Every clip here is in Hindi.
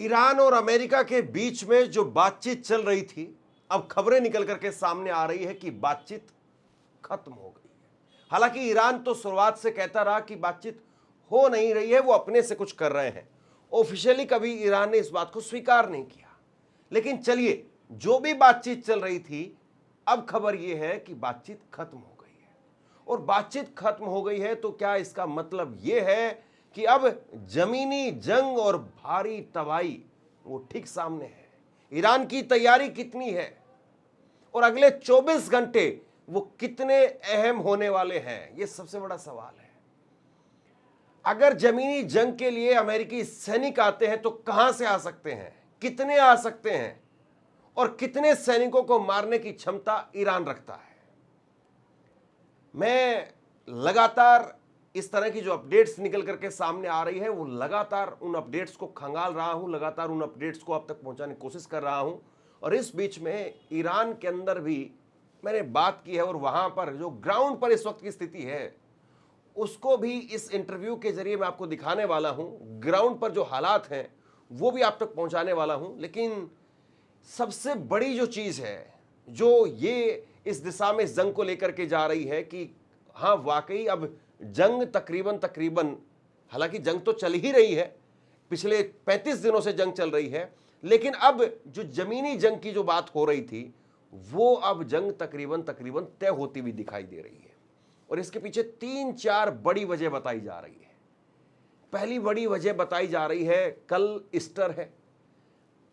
ईरान और अमेरिका के बीच में जो बातचीत चल रही थी, अब खबरें निकल करके सामने आ रही है कि बातचीत खत्म हो गई है। हालांकि ईरान तो शुरुआत से कहता रहा कि बातचीत हो नहीं रही है, वो अपने से कुछ कर रहे हैं। ऑफिशियली कभी ईरान ने इस बात को स्वीकार नहीं किया। लेकिन चलिए, जो भी बातचीत चल रही थी, अब खबर यह है कि बातचीत खत्म हो गई है। और बातचीत खत्म हो गई है तो क्या इसका मतलब यह है कि अब जमीनी जंग और भारी तबाही वो ठीक सामने है? ईरान की तैयारी कितनी है और अगले 24 घंटे वो कितने अहम होने वाले हैं, ये सबसे बड़ा सवाल है। अगर जमीनी जंग के लिए अमेरिकी सैनिक आते हैं तो कहां से आ सकते हैं, कितने आ सकते हैं और कितने सैनिकों को मारने की क्षमता ईरान रखता है? मैं लगातार इस तरह की जो अपडेट्स निकल करके सामने आ रही है, वो लगातार उन अपडेट्स को खंगाल रहा हूं, लगातार उन अपडेट्स को आप तक पहुंचाने की कोशिश कर रहा हूं। और इस बीच में ईरान के अंदर भी मैंने बात की है और वहां पर जो ग्राउंड पर इस वक्त की स्थिति है उसको भी इस इंटरव्यू के जरिए मैं आपको दिखाने वाला हूं। ग्राउंड पर जो हालात हैं वो भी आप तक पहुंचाने वाला हूं। लेकिन सबसे बड़ी जो चीज है, जो ये इस दिशा में इस जंग को लेकर के जा रही है कि हाँ, वाकई अब जंग तकरीबन हालांकि जंग तो चल ही रही है, पिछले 35 दिनों से जंग चल रही है, लेकिन अब जो जमीनी जंग की जो बात हो रही थी वो अब जंग तकरीबन तय होती हुई दिखाई दे रही है। और इसके पीछे 3-4 बड़ी वजह बताई जा रही है। पहली बड़ी वजह बताई जा रही है, कल ईस्टर है,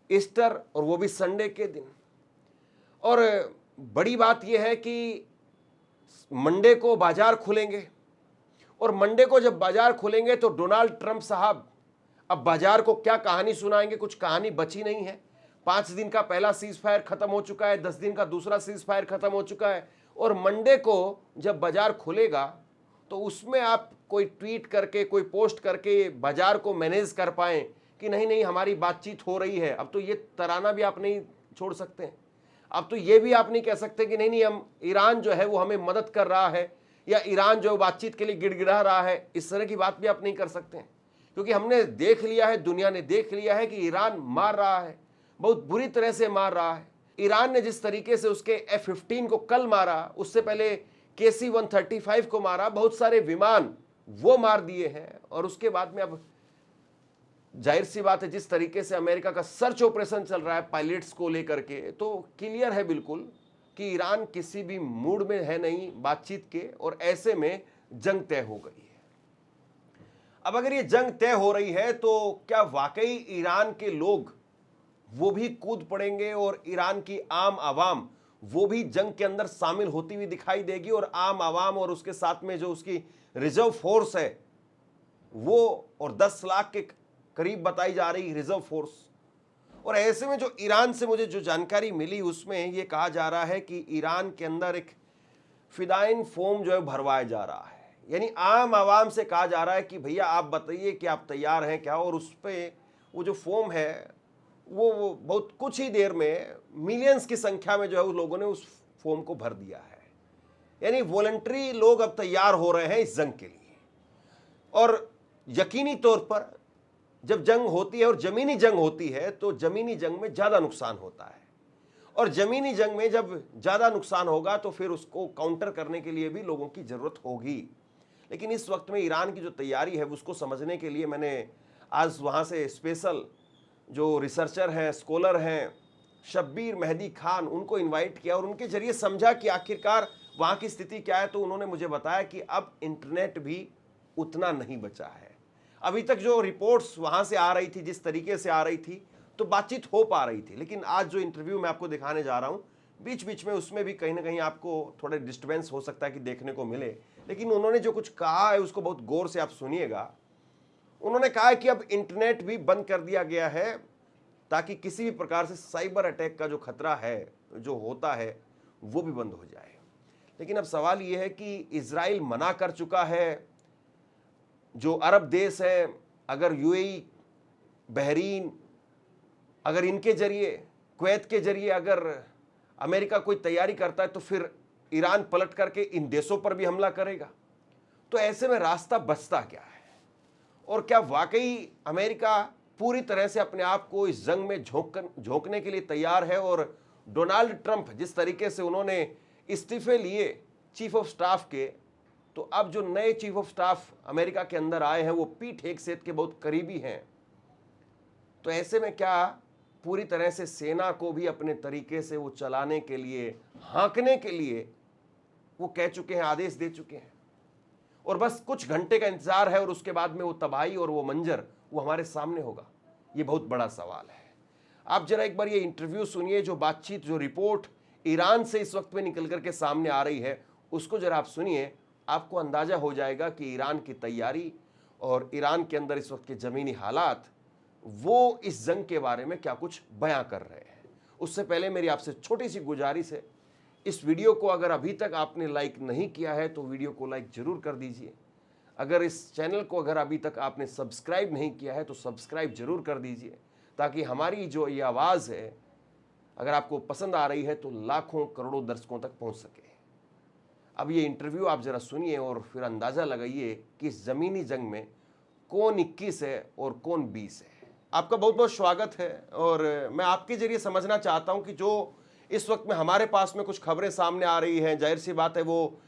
ईस्टर और वो भी संडे के दिन। और बड़ी बात यह है कि मंडे को बाजार खुलेंगे और मंडे को जब बाजार खुलेंगे तो डोनाल्ड ट्रंप साहब अब बाजार को क्या कहानी सुनाएंगे, कुछ कहानी बची नहीं है। 5 दिन का पहला सीज फायर खत्म हो चुका है, 10 दिन का दूसरा सीज फायर खत्म हो चुका है। और मंडे को जब बाजार खुलेगा तो उसमें आप कोई ट्वीट करके, कोई पोस्ट करके बाजार को मैनेज कर पाएं कि नहीं नहीं हमारी बातचीत हो रही है। अब तो ये तराना भी आप नहीं छोड़ सकते हैं। अब तो ये भी आप नहीं कह सकते कि नहीं नहीं हम ईरान जो है वो हमें मदद कर रहा है या ईरान जो बातचीत के लिए गिड़गिड़ा रहा है। इस तरह की बात भी आप नहीं कर सकते हैं, क्योंकि हमने देख लिया है, दुनिया ने देख लिया है कि ईरान मार रहा है, बहुत बुरी तरह से मार रहा है। ईरान ने जिस तरीके से उसके F-15 को कल मारा, उससे पहले KC-135 को मारा, बहुत सारे विमान वो मार दिए हैं। और उसके बाद में अब जाहिर सी बात है, जिस तरीके से अमेरिका का सर्च ऑपरेशन चल रहा है पायलट्स को लेकर के, तो क्लियर है बिल्कुल कि ईरान किसी भी मूड में है नहीं बातचीत के, और ऐसे में जंग तय हो गई है। अब अगर ये जंग तय हो रही है तो क्या वाकई ईरान के लोग वो भी कूद पड़ेंगे और ईरान की आम आवाम वो भी जंग के अंदर शामिल होती हुई दिखाई देगी? और आम आवाम और उसके साथ में जो उसकी रिजर्व फोर्स है वो, और 10 लाख के करीब बताई जा रही रिजर्व फोर्स। और ऐसे में जो ईरान से मुझे जो जानकारी मिली उसमें ये कहा जा रहा है कि ईरान के अंदर एक फिदाइन फोम जो है भरवाया जा रहा है। यानी आम आवाम से कहा जा रहा है कि भैया आप बताइए कि आप तैयार हैं क्या, और उस पर वो जो फोम है वो बहुत कुछ ही देर में मिलियंस की संख्या में जो है उस लोगों ने उस फोम को भर दिया है। यानी वॉलंटरी लोग अब तैयार हो रहे हैं इस जंग के लिए। और यकीनी तौर पर जब जंग होती है और जमीनी जंग होती है तो जमीनी जंग में ज़्यादा नुकसान होता है, और जमीनी जंग में जब ज़्यादा नुकसान होगा तो फिर उसको काउंटर करने के लिए भी लोगों की ज़रूरत होगी। लेकिन इस वक्त में ईरान की जो तैयारी है उसको समझने के लिए मैंने आज वहाँ से स्पेशल जो रिसर्चर हैं, स्कॉलर हैं, शब्बीर मेहदी खान, उनको इनवाइट किया और उनके जरिए समझा कि आखिरकार वहाँ की स्थिति क्या है। तो उन्होंने मुझे बताया कि अब इंटरनेट भी उतना नहीं बचा है। अभी तक जो रिपोर्ट्स वहाँ से आ रही थी, जिस तरीके से आ रही थी, तो बातचीत हो पा रही थी। लेकिन आज जो इंटरव्यू मैं आपको दिखाने जा रहा हूँ, बीच बीच में उसमें भी कहीं ना कहीं आपको थोड़े डिस्टर्बेंस हो सकता है कि देखने को मिले। लेकिन उन्होंने जो कुछ कहा है उसको बहुत गौर से आप सुनिएगा। उन्होंने कहा है कि अब इंटरनेट भी बंद कर दिया गया है ताकि किसी भी प्रकार से साइबर अटैक का जो खतरा है, जो होता है, वो भी बंद हो जाए। लेकिन अब सवाल ये है कि इजराइल मना कर चुका है, जो अरब देश हैं, अगर यूएई, बहरीन, अगर इनके जरिए, कुवैत के जरिए अगर अमेरिका कोई तैयारी करता है तो फिर ईरान पलट करके इन देशों पर भी हमला करेगा। तो ऐसे में रास्ता बचता क्या है? और क्या वाकई अमेरिका पूरी तरह से अपने आप को इस जंग में झोंकने के लिए तैयार है। और डोनाल्ड ट्रंप जिस तरीके से उन्होंने इस्तीफे लिए चीफ ऑफ स्टाफ के, तो अब जो नए चीफ ऑफ स्टाफ अमेरिका के अंदर आए हैं वो पीट हेगसेथ के बहुत करीबी हैं। तो ऐसे में क्या पूरी तरह से सेना को भी अपने तरीके से वो चलाने के लिए, हाँकने के लिए वो कह चुके हैं, आदेश दे चुके हैं। और बस कुछ घंटे का इंतजार है और उसके बाद में वो तबाही और वो मंजर वो हमारे सामने होगा। ये बहुत बड़ा सवाल है। आप जरा एक बार ये इंटरव्यू सुनिए, जो बातचीत, जो रिपोर्ट ईरान से इस वक्त में निकल करके सामने आ रही है, उसको जरा आप सुनिए। आपको अंदाजा हो जाएगा कि ईरान की तैयारी और ईरान के अंदर इस वक्त के जमीनी हालात वो इस जंग के बारे में क्या कुछ बयां कर रहे हैं। उससे पहले मेरी आपसे छोटी सी गुजारिश है, इस वीडियो को अगर अभी तक आपने लाइक नहीं किया है तो वीडियो को लाइक जरूर कर दीजिए। अगर इस चैनल को अगर अभी तक आपने सब्सक्राइब नहीं किया है तो सब्सक्राइब जरूर कर दीजिए, ताकि हमारी जो ये आवाज़ है अगर आपको पसंद आ रही है तो लाखों करोड़ों दर्शकों तक पहुंच सके। अब ये इंटरव्यू आप जरा सुनिए और फिर अंदाज़ा लगाइए कि इस ज़मीनी जंग में कौन 21 है और कौन 20 है। आपका बहुत बहुत स्वागत है। और मैं आपके जरिए समझना चाहता हूं कि जो इस वक्त में हमारे पास में कुछ खबरें सामने आ रही हैं, जाहिर सी बात है वो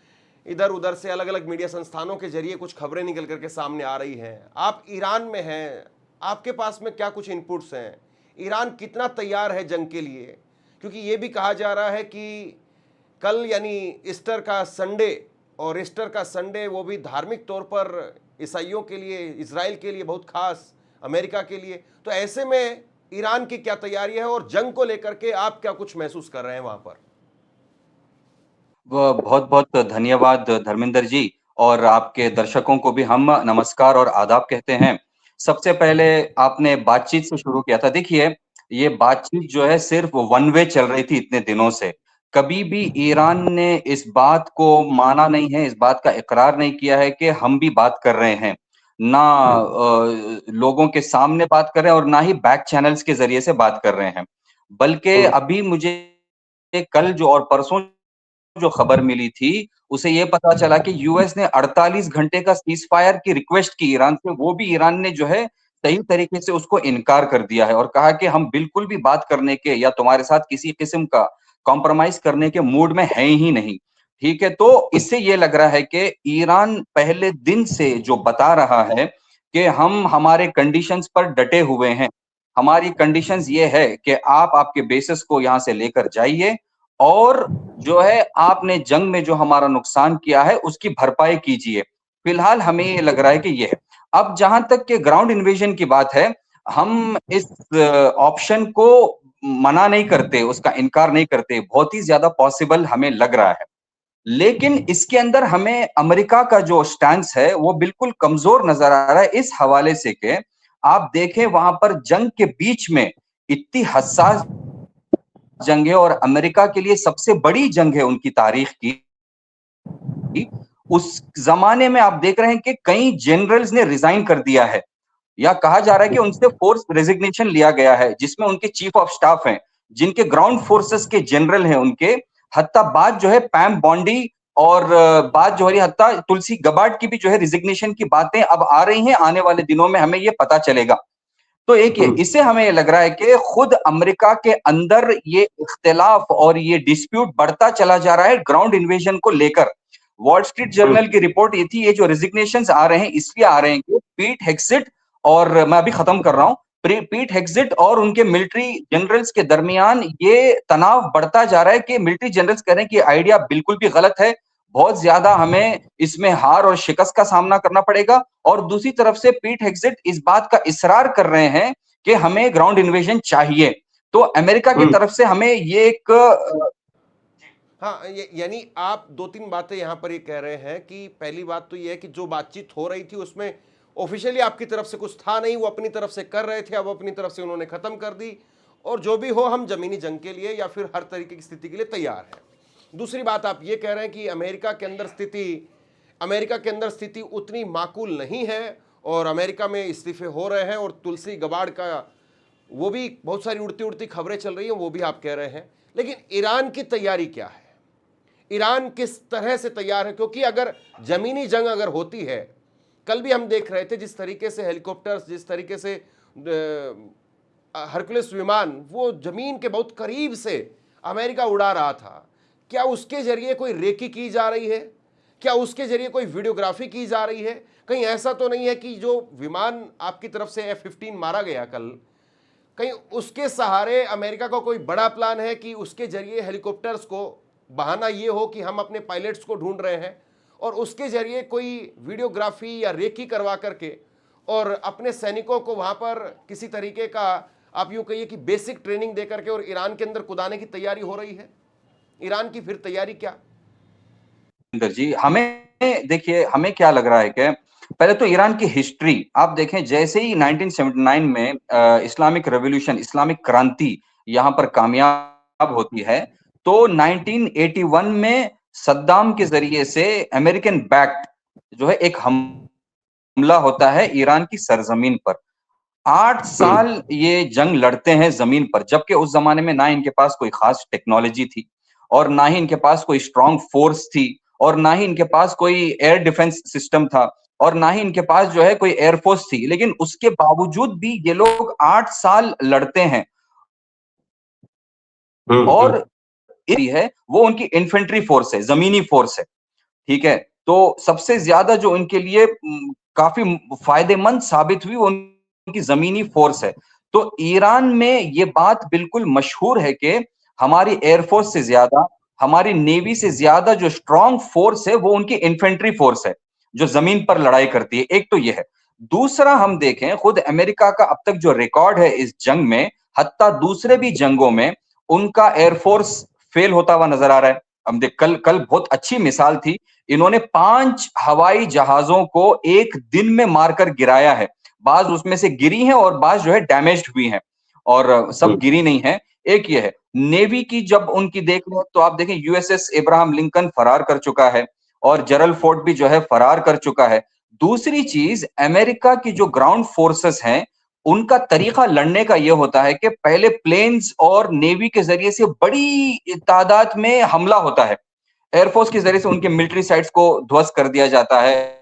इधर उधर से अलग अलग मीडिया संस्थानों के जरिए कुछ खबरें निकल करके सामने आ रही हैं। आप ईरान में हैं, आपके पास में क्या कुछ इनपुट्स हैं? ईरान कितना तैयार है जंग के लिए? क्योंकि ये भी कहा जा रहा है कि कल यानी ईस्टर का संडे, और ईस्टर का संडे वो भी धार्मिक तौर पर ईसाइयों के लिए, इजराइल के लिए बहुत खास, अमेरिका के लिए। तो ऐसे में ईरान की क्या तैयारी है और जंग को लेकर के आप क्या कुछ महसूस कर रहे हैं वहां पर? बहुत बहुत धन्यवाद धर्मेंद्र जी, और आपके दर्शकों को भी हम नमस्कार और आदाब कहते हैं। सबसे पहले आपने बातचीत से शुरू किया था। देखिए, ये बातचीत जो है सिर्फ वन वे चल रही थी इतने दिनों से। कभी भी ईरान ने इस बात को माना नहीं है, इस बात का इकरार नहीं किया है कि हम भी बात कर रहे हैं। ना लोगों के सामने बात कर रहे हैं और ना ही बैक चैनल्स के जरिए से बात कर रहे हैं। बल्कि अभी मुझे कल जो और परसों जो खबर मिली थी, उसे ये पता चला कि यूएस ने 48 घंटे का सीज फायर की रिक्वेस्ट की ईरान से। वो भी ईरान ने जो है सही तरीके से उसको इनकार कर दिया है और कहा कि हम बिल्कुल भी बात करने के या तुम्हारे साथ किसी किस्म का कॉम्प्रोमाइज करने के मूड में है ही नहीं। ठीक है, तो इससे ये लग रहा है कि ईरान पहले दिन से जो बता रहा है कि हम हमारे कंडीशंस पर डटे हुए हैं। हमारी कंडीशंस ये है कि आप आपके बेसिस को यहां से लेकर जाइए और जो है आपने जंग में जो हमारा नुकसान किया है उसकी भरपाई कीजिए। फिलहाल हमें ये लग रहा है कि ये है। अब जहां तक के ग्राउंड इन्वेजन की बात है, हम इस ऑप्शन को मना नहीं करते, उसका इनकार नहीं करते, बहुत ही ज्यादा पॉसिबल हमें लग रहा है। लेकिन इसके अंदर हमें अमेरिका का जो स्टैंस है वो बिल्कुल कमजोर नजर आ रहा है, इस हवाले से कि आप देखें वहां पर जंग के बीच में इतनी हसास जंग है और अमेरिका के लिए सबसे बड़ी जंग है उनकी तारीख की। उस जमाने में आप देख रहे हैं कि कई जनरल्स ने रिजाइन कर दिया है, या कहा जा रहा है कि उनसे फोर्स रेजिग्नेशन लिया गया है, जिसमें उनके चीफ ऑफ स्टाफ हैं, जिनके ग्राउंड फोर्सेस के जनरल हैं उनके। हत्ता बात जो है पैम बॉन्डी और बात जो है हत्ता तुलसी गबार्ड की भी जो है रिजिग्नेशन की बातें अब आ रही हैं। आने वाले दिनों में हमें ये पता चलेगा। तो एक ये इससे हमें लग रहा है कि खुद अमेरिका के अंदर ये इख्तिलाफ और ये डिस्प्यूट बढ़ता चला जा रहा है ग्राउंड इन्वेजन को लेकर। वॉल स्ट्रीट जर्नल की रिपोर्ट ये थी, ये जो रेजिग्नेशंस आ रहे हैं इसलिए आ रहे हैं कि पीट हेग्सेट, और मैं अभी खत्म कर रहा हूं, पीट हेग्सेट और उनके मिलिट्री जनरल्स के दरमियान ये तनाव बढ़ता जा रहा है कि मिलिट्री जनरल्स कह रहे हैं कि आइडिया बिल्कुल भी गलत है, बहुत ज्यादा हमें इसमें हार और शिकस्त का सामना करना पड़ेगा। और दूसरी तरफ से पीट हेग्सेट इस बात का इसरार कर रहे हैं कि हमें ग्राउंड इन्वेजन चाहिए। तो अमेरिका की तरफ से हमें ये एक हाँ, यानी आप दो तीन बातें यहाँ पर ये कह रहे हैं कि पहली बात तो ये है कि जो बातचीत हो रही थी उसमें ऑफिशियली आपकी तरफ से कुछ था नहीं, वो अपनी तरफ से कर रहे थे, अब अपनी तरफ से उन्होंने खत्म कर दी, और जो भी हो हम जमीनी जंग के लिए या फिर हर तरीके की स्थिति के लिए तैयार हैं। दूसरी बात आप ये कह रहे हैं कि अमेरिका के अंदर स्थिति उतनी माकूल नहीं है और अमेरिका में इस्तीफे हो रहे हैं, और तुलसी गबार्ड का वो भी बहुत सारी उड़ती उड़ती खबरें चल रही हैं, वो भी आप कह रहे हैं। लेकिन ईरान की तैयारी क्या है? ईरान किस तरह से तैयार है? क्योंकि अगर जमीनी जंग अगर होती है, कल भी हम देख रहे थे जिस तरीके से हेलीकॉप्टर्स, जिस तरीके से हरकुलिस विमान वो जमीन के बहुत करीब से अमेरिका उड़ा रहा था, क्या उसके जरिए कोई रेकी की जा रही है? क्या उसके जरिए कोई वीडियोग्राफी की जा रही है? कहीं ऐसा तो नहीं है कि जो विमान आपकी तरफ से F-15 मारा गया कल, कहीं उसके सहारे अमेरिका का कोई बड़ा प्लान है कि उसके जरिए हेलीकॉप्टर्स को बहाना ये हो कि हम अपने पायलट्स को ढूंढ रहे हैं और उसके जरिए कोई वीडियोग्राफी या रेकी करवा करके और अपने सैनिकों को वहां पर किसी तरीके का, आप यूं कहिए कि बेसिक ट्रेनिंग दे करके और ईरान के अंदर कुदाने की तैयारी हो रही है? ईरान की फिर तैयारी क्या? अंदर जी, हमें देखिए, हमें क्या लग रहा है कि पहले तो ईरान की हिस्ट्री आप देखें, जैसे ही 1979 में इस्लामिक रेवोल्यूशन, इस्लामिक क्रांति यहाँ पर कामयाब होती है, तो 1981 में सद्दाम के जरिए से अमेरिकन बैक्ड जो है एक हमला होता है ईरान की सरजमीन पर। 8 साल ये जंग लड़ते हैं जमीन पर, जबकि उस जमाने में ना इनके पास कोई खास टेक्नोलॉजी थी और ना ही इनके पास कोई स्ट्रांग फोर्स थी और ना ही इनके पास कोई एयर डिफेंस सिस्टम था और ना ही इनके पास जो है कोई एयरफोर्स थी, लेकिन उसके बावजूद भी ये लोग 8 साल लड़ते हैं। और ये है वो उनकी इन्फेंट्री फोर्स है, जमीनी फोर्स है, ठीक है। तो सबसे ज्यादा जो इनके लिए काफी फायदेमंद साबित हुई वो उनकी जमीनी फोर्स है। तो ईरान में ये बात बिल्कुल मशहूर है कि हमारी एयरफोर्स से ज्यादा, हमारी नेवी से ज्यादा जो स्ट्रांग फोर्स है वो उनकी इन्फेंट्री फोर्स है, जो जमीन पर लड़ाई करती है। एक तो ये है। दूसरा, हम देखें खुद अमेरिका का अब तक जो रिकॉर्ड है इस जंग में, हत्ता दूसरे भी जंगों में उनका एयरफोर्स फेल होता हुआ नजर आ रहा है। हम देख, कल कल बहुत अच्छी मिसाल थी, इन्होंने 5 हवाई जहाजों को एक दिन में मारकर गिराया है। बाज उसमें से गिरी हैं और बाज जो है डैमेज्ड हुई हैं, और सब गिरी नहीं है। एक ये है। नेवी की जब उनकी देख लो तो आप देखें, यूएसएस इब्राहिम लिंकन फरार कर चुका है और जेरल फोर्ड भी जो है फरार कर चुका है। दूसरी चीज, अमेरिका की जो ग्राउंड फोर्सेस हैं उनका तरीका लड़ने का यह होता है कि पहले प्लेन्स और नेवी के जरिए से बड़ी तादाद में हमला होता है, एयरफोर्स के जरिए से उनके मिलिट्री साइट्स को ध्वस्त कर दिया जाता है,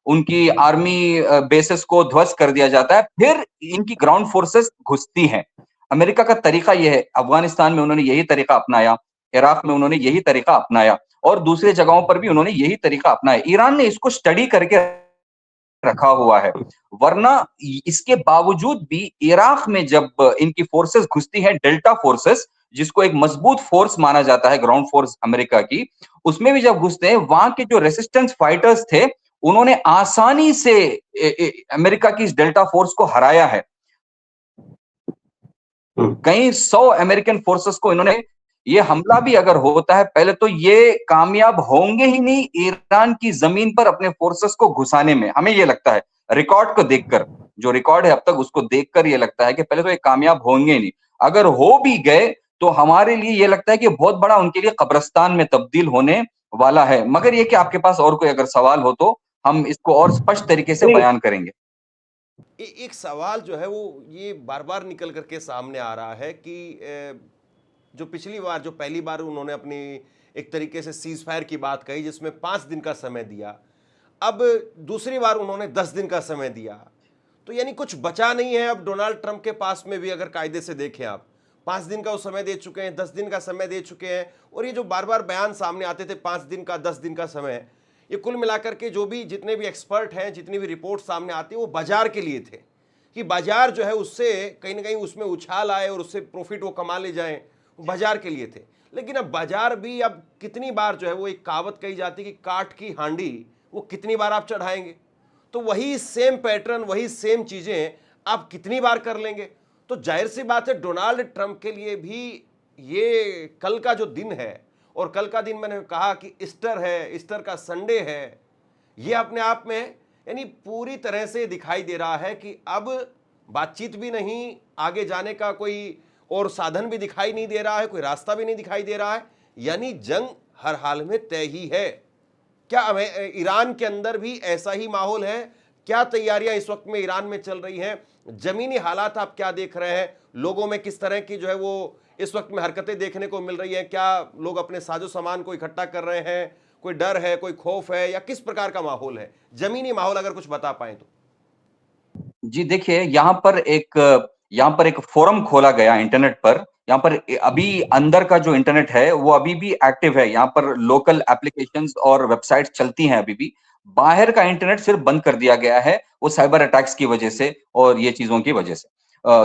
उनकी आर्मी बेसिस को ध्वस्त कर दिया जाता है, फिर इनकी ग्राउंड फोर्सेस घुसती हैं। अमेरिका का तरीका यह है, अफगानिस्तान में उन्होंने यही तरीका अपनाया, इराक में उन्होंने यही तरीका अपनाया और दूसरी जगहों पर भी उन्होंने यही तरीका अपनाया। ईरान ने इसको स्टडी करके रखा हुआ है, वरना इसके बावजूद भी इराक में जब इनकी फोर्सेस घुसती हैं, डेल्टा फोर्सेस, जिसको एक मजबूत फोर्स माना जाता है ग्राउंड फोर्स अमेरिका की, उसमें भी जब घुसते हैं, वहां के जो रेसिस्टेंस फाइटर्स थे उन्होंने आसानी से अमेरिका की इस डेल्टा फोर्स को हराया है। कई 100 अमेरिकन फोर्सेस को इन्होंने, ये हमला भी अगर होता है, पहले तो ये कामयाब होंगे ही नहीं ईरान की जमीन पर अपने फोर्सेस को घुसाने में। हमें ये लगता है, रिकॉर्ड को देखकर, जो रिकॉर्ड है अब तक उसको देखकर ये लगता है कि पहले तो ये कामयाब होंगे ही नहीं। अगर हो भी गए तो हमारे लिए ये लगता है कि बहुत बड़ा उनके लिए कब्रिस्तान में तब्दील होने वाला है। मगर ये कि आपके पास और कोई अगर सवाल हो तो हम इसको और स्पष्ट तरीके से बयान करेंगे। एक सवाल जो है वो ये बार बार निकल करके सामने आ रहा है कि जो पिछली बार, जो पहली बार उन्होंने अपनी एक तरीके से सीज फायर की बात कही जिसमें 5 दिन का समय दिया, अब दूसरी बार उन्होंने 10 दिन का समय दिया, तो यानी कुछ बचा नहीं है अब डोनाल्ड ट्रंप के पास में भी। अगर कायदे से देखें आप, 5 दिन का वो समय दे चुके हैं, 10 दिन का समय दे चुके हैं, और ये जो बार बार बयान सामने आते थे 5 दिन का 10 दिन का समय, ये कुल मिलाकर के जो भी जितने भी एक्सपर्ट हैं, जितनी भी रिपोर्ट सामने आती है, वो बाजार के लिए थे कि बाजार जो है उससे कहीं ना कहीं उसमें उछाल आए और उससे प्रॉफिट वो कमा ले जाएं, बाजार के लिए थे। लेकिन अब बाजार भी अब कितनी बार जो है, वो एक कहावत कही जाती है कि काठ की हांडी वो कितनी बार आप चढ़ाएंगे, तो वही सेम पैटर्न, वही सेम चीजें आप कितनी बार कर लेंगे। तो जाहिर सी बात है डोनाल्ड ट्रंप के लिए भी ये कल का जो दिन है, और कल का दिन मैंने कहा कि ईस्टर है, ईस्टर का संडे है, ये अपने आप में यानी पूरी तरह से दिखाई दे रहा है कि अब बातचीत भी नहीं, आगे जाने का कोई और साधन भी दिखाई नहीं दे रहा है, कोई रास्ता भी नहीं दिखाई दे रहा है, यानी जंग हर हाल में तय ही है। क्या ईरान के अंदर भी ऐसा ही माहौल है? क्या तैयारियां इस वक्त में ईरान में चल रही हैं? जमीनी हालात आप क्या देख रहे हैं? लोगों में किस तरह की जो है वो इस वक्त में हरकतें देखने को मिल रही हैं? क्या लोग अपने साजो सामान को इकट्ठा कर रहे हैं? कोई डर है, कोई खौफ है, या किस प्रकार का माहौल है? जमीनी माहौल अगर कुछ बता पाए तो। जी देखिए, यहाँ पर एक फोरम खोला गया इंटरनेट पर। यहाँ पर अभी अंदर का जो इंटरनेट है वो अभी भी एक्टिव है। यहाँ पर लोकल एप्लीकेशंस और वेबसाइट्स चलती हैं अभी भी। बाहर का इंटरनेट सिर्फ बंद कर दिया गया है, वो साइबर अटैक्स की वजह से और ये चीजों की वजह से।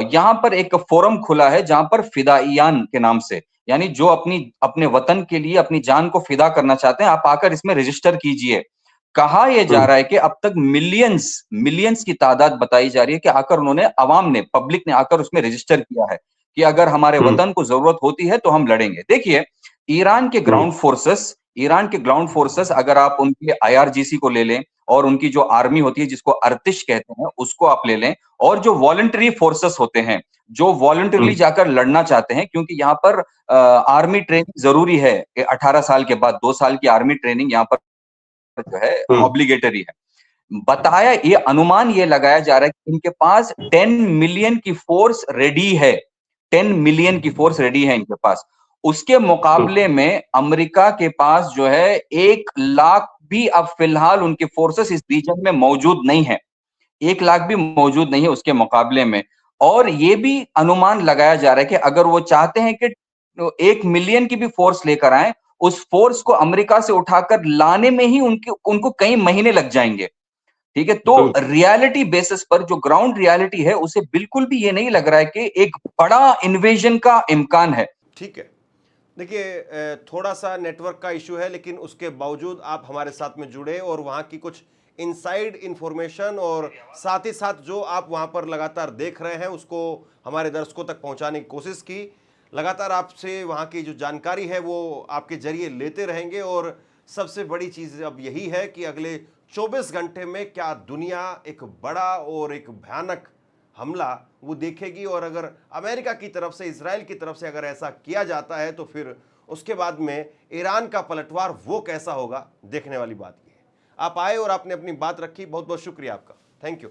यहाँ पर एक फोरम खुला है जहां पर फिदाइयान के नाम से, यानी जो अपने वतन के लिए अपनी जान को फिदा करना चाहते हैं, आप आकर इसमें रजिस्टर कीजिए। कहा यह जा रहा है कि अब तक मिलियंस मिलियंस की तादाद बताई जा रही है कि आकर उन्होंने, अवाम ने, पब्लिक ने आकर उसमें रजिस्टर किया है कि अगर हमारे वतन को जरूरत होती है तो हम लड़ेंगे। देखिए, ईरान के ग्राउंड फोर्सेस अगर आप उनके आईआरजीसी को ले लें और उनकी जो आर्मी होती है जिसको अर्तिश कहते हैं उसको आप ले लें, और जो वॉलंटरी फोर्सेस होते हैं जो वॉलंटरली जाकर लड़ना चाहते हैं, क्योंकि यहाँ पर आर्मी ट्रेनिंग जरूरी है। 18 साल के बाद 2 साल की आर्मी ट्रेनिंग यहाँ पर जो है ऑब्लिगेटरी है। बताया, ये अनुमान ये लगाया जा रहा है कि इनके पास 10 मिलियन की फोर्स रेडी है। 10 मिलियन की फोर्स रेडी है इनके पास। उसके मुकाबले में अमेरिका के पास जो है 1 लाख भी अब फिलहाल उनके फोर्सेस इस रीजन में मौजूद नहीं है। 1 लाख भी मौजूद नहीं है उसके मुकाबले में। और ये भी अनुमान लगाया जा रहा है कि अगर वो चाहते हैं कि 1 मिलियन की भी फोर्स लेकर आए, उस फोर्स को अमेरिका से उठाकर लाने में ही उनको कई महीने लग जाएंगे। ठीक है, तो रियलिटी बेसिस पर जो ग्राउंड रियलिटी है उसे बिल्कुल भी ये नहीं लग रहा है कि एक बड़ा इन्वेजन का इम्कान है। ठीक है। देखिए, थोड़ा सा नेटवर्क का इशू है, लेकिन उसके बावजूद आप हमारे साथ में जुड़े और वहाँ की कुछ इनसाइड इंफॉर्मेशन और साथ ही साथ जो आप वहाँ पर लगातार देख रहे हैं उसको हमारे दर्शकों तक पहुँचाने की कोशिश की। लगातार आपसे वहाँ की जो जानकारी है वो आपके जरिए लेते रहेंगे। और सबसे बड़ी चीज़ अब यही है कि अगले 24 घंटे में क्या दुनिया एक बड़ा और एक भयानक हमला वो देखेगी, और अगर अमेरिका की तरफ से, इजराइल की तरफ से अगर ऐसा किया जाता है तो फिर उसके बाद में ईरान का पलटवार वो कैसा होगा, देखने वाली बात ये है। आप आए और आपने अपनी बात रखी, बहुत बहुत शुक्रिया आपका। Thank you.